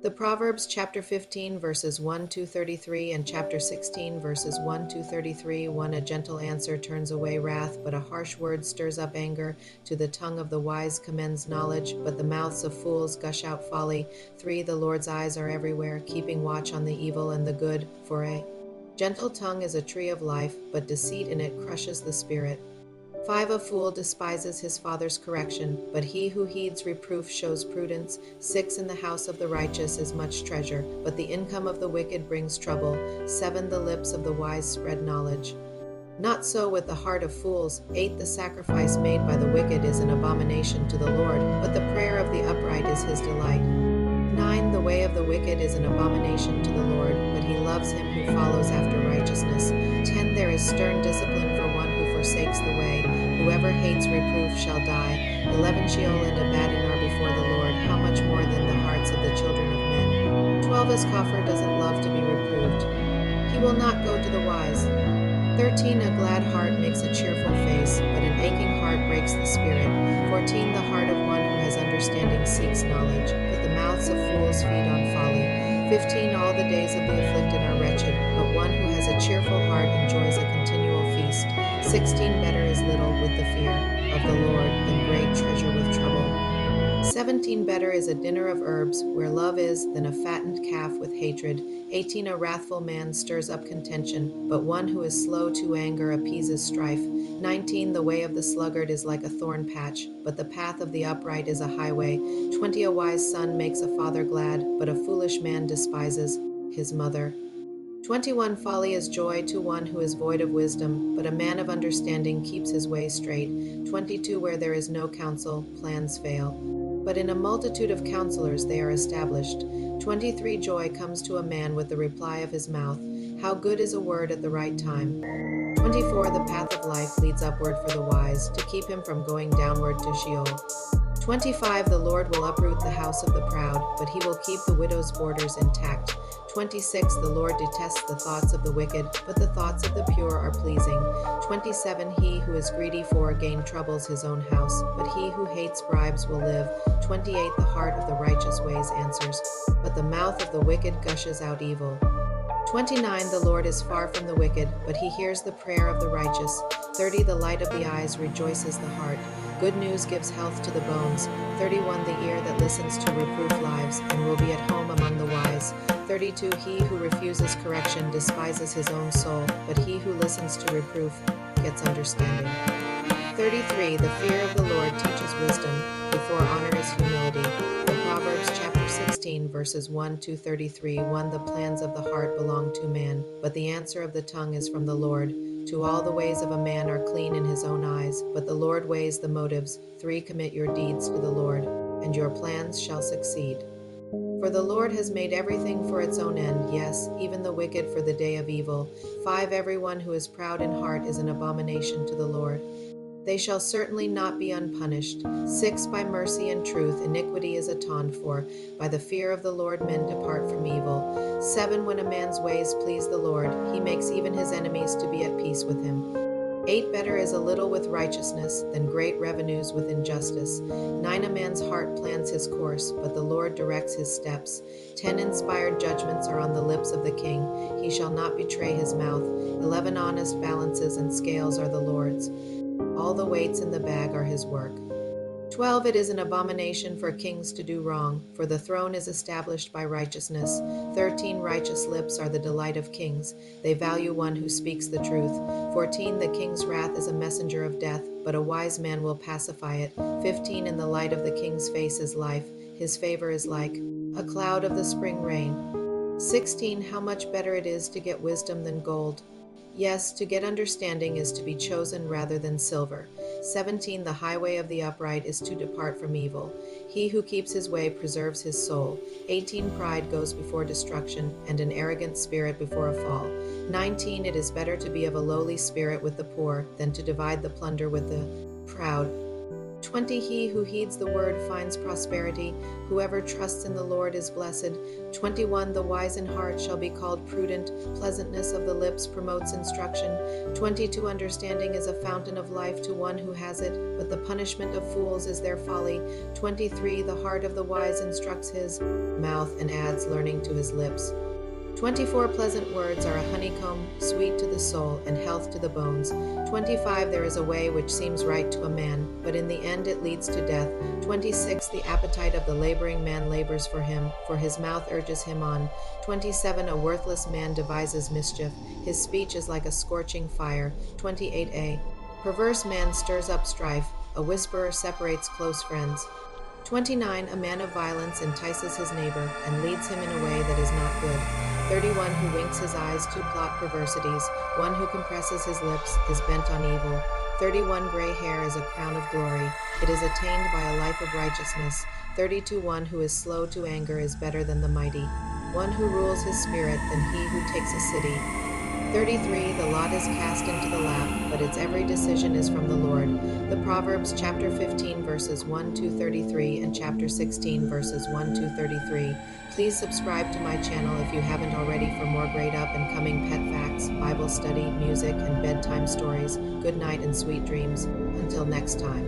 The Proverbs chapter 15 verses 1 to 33 and chapter 16 verses 1 to 33. 1. A gentle answer turns away wrath, but a harsh word stirs up anger. To the tongue of the wise commends knowledge, but the mouths of fools gush out folly. 3. The Lord's eyes are everywhere, keeping watch on the evil and the good. 4. A gentle tongue is a tree of life, but deceit in it crushes the spirit. 5. A fool despises his father's correction, but he who heeds reproof shows prudence. 6. In the house of the righteous is much treasure, but the income of the wicked brings trouble. 7. The lips of the wise spread knowledge. Not so with the heart of fools. 8. The sacrifice made by the wicked is an abomination to the Lord, but the prayer of the upright is his delight. 9. The way of the wicked is an abomination to the Lord, but he loves him who follows after righteousness. 10. There is stern discipline for one who forsakes the way. Whoever hates reproof shall die. 11. Sheol and Abaddon are before the Lord, how much more than the hearts of the children of men. 12. A scoffer doesn't love to be reproved. He will not go to the wise. 13. A glad heart makes a cheerful face, but an aching heart breaks the spirit. 14. The heart of one who has understanding seeks knowledge, but the mouths of fools feed on folly. 15. All the days of the afflicted are wretched, but one who has a cheerful heart enjoys a continual feast. 16. Better is little with the fear of the Lord than great treasure with trouble. 17. Better is a dinner of herbs where love is than a fattened calf with hatred. 18. A wrathful man stirs up contention, but one who is slow to anger appeases strife. 19. The way of the sluggard is like a thorn patch, but the path of the upright is a highway. 20. A wise son makes a father glad, but a foolish man despises his mother. 21. Folly is joy to one who is void of wisdom, but a man of understanding keeps his way straight. 22. Where there is no counsel, plans fail, but in a multitude of counselors they are established. 23. Joy comes to a man with the reply of his mouth. How good is a word at the right time. 24. The path of life leads upward for the wise, to keep him from going downward to Sheol. 25. The Lord will uproot the house of the proud, but he will keep the widow's borders intact. 26. The Lord detests the thoughts of the wicked, but the thoughts of the pure are pleasing. 27. He who is greedy for gain troubles his own house, but he who hates bribes will live. 28. The heart of the righteous ways answers, but the mouth of the wicked gushes out evil. 29. The Lord is far from the wicked, but he hears the prayer of the righteous. 30. The light of the eyes rejoices the heart. Good news gives health to the bones. 31. The ear that listens to reproof lives, and will be at home among the wise. 32. He who refuses correction despises his own soul, but he who listens to reproof gets understanding. 33. The fear of the Lord teaches wisdom, before honor is humility. The Proverbs chapter 16 verses 1 to 33. 1. The plans of the heart belong to man, but the answer of the tongue is from the Lord. 2. All the ways of a man are clean in his own eyes, but the Lord weighs the motives. 3. Commit your deeds to the Lord, and your plans shall succeed. For the Lord has made everything for its own end, yes, even the wicked for the day of evil. 5. Everyone who is proud in heart is an abomination to the Lord. They shall certainly not be unpunished. 6. By mercy and truth iniquity is atoned for. By the fear of the Lord men depart from evil. 7. When a man's ways please the Lord, he makes even his enemies to be at peace with him. 8. Better is a little with righteousness than great revenues with injustice. 9. A man's heart plans his course, but the Lord directs his steps. 10. Inspired judgments are on the lips of the king. He shall not betray his mouth. 11. Honest balances and scales are the Lord's. All the weights in the bag are his work. 12. It is an abomination for kings to do wrong, for the throne is established by righteousness. 13. Righteous lips are the delight of kings. They value one who speaks the truth. 14. The king's wrath is a messenger of death, but a wise man will pacify it. 15. In the light of the king's face is life. His favor is like a cloud of the spring rain. 16. How much better it is to get wisdom than gold. Yes, to get understanding is to be chosen rather than silver. 17. The highway of the upright is to depart from evil. He who keeps his way preserves his soul. 18. Pride goes before destruction, and an arrogant spirit before a fall. 19. It is better to be of a lowly spirit with the poor than to divide the plunder with the proud. 20 He who heeds the word finds prosperity. Whoever trusts in the Lord is blessed. 21 The wise in heart shall be called prudent. Pleasantness of the lips promotes instruction. 22 Understanding is a fountain of life to one who has it, but the punishment of fools is their folly. 23 The heart of the wise instructs his mouth and adds learning to his lips. 24 Pleasant words are a honeycomb, sweet to the soul and health to the bones. 25 There is a way which seems right to a man, but in the end it leads to death. 26 The appetite of the laboring man labors for his mouth urges him on. 27 A worthless man devises mischief, his speech is like a scorching fire. 28a Perverse man stirs up strife, a whisperer separates close friends. 29 A man of violence entices his neighbor and leads him in a way that is not good. 31 Who winks his eyes to plot perversities. One who compresses his lips is bent on evil. 31 Gray hair is a crown of glory. It is attained by a life of righteousness. 32 One who is slow to anger is better than the mighty. One who rules his spirit than he who takes a city. 33 The lot is cast into the lap, but its every decision is from the Lord. The Proverbs chapter 15 verses 1-33 and chapter 16 verses 1-33. Please subscribe to my channel if you haven't already for more great up-and-coming pet facts, Bible study, music, and bedtime stories. Good night and sweet dreams. Until next time.